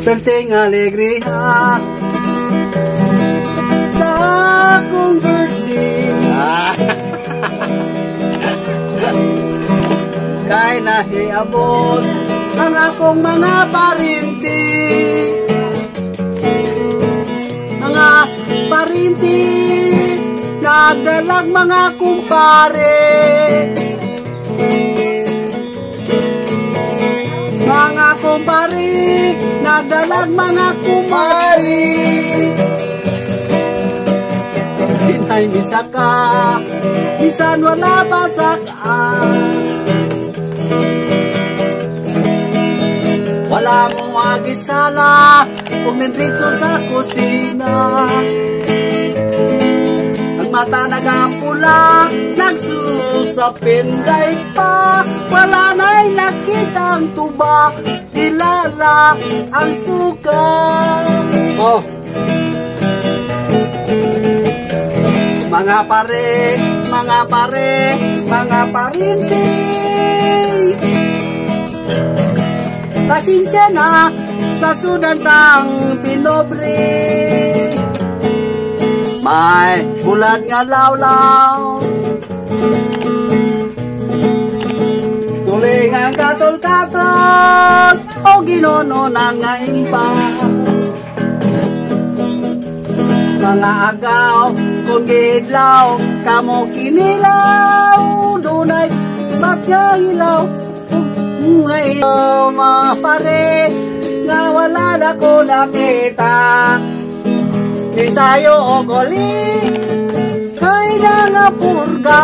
perting alegria sa akong birthday. Kay nahiabot ang akong mga parinti, mga parinti, nagdalag mga kumpare, mga kumpare, nagdalag mga kumari. Hintay misa ka, bisan wala basakan. Wala mo agisala kung nandito sa kusina. Ang mata nagampula, nagsusapinday pa. Wala na'y nakitang tuba, kilala ang suka. Oh. Mga pare, mga pare, mga parinti, pasensya na sa sudantang pinobre. May bulat nga lawlaw, tuling ang katol-katol, o ginono na nga impa. Mga agaw, kung gidlaw, kamo kinilaw, dunay magyahilaw. Ngayon mga pare, na wala na ko nakita, di sayo o goli, ay nangapurga.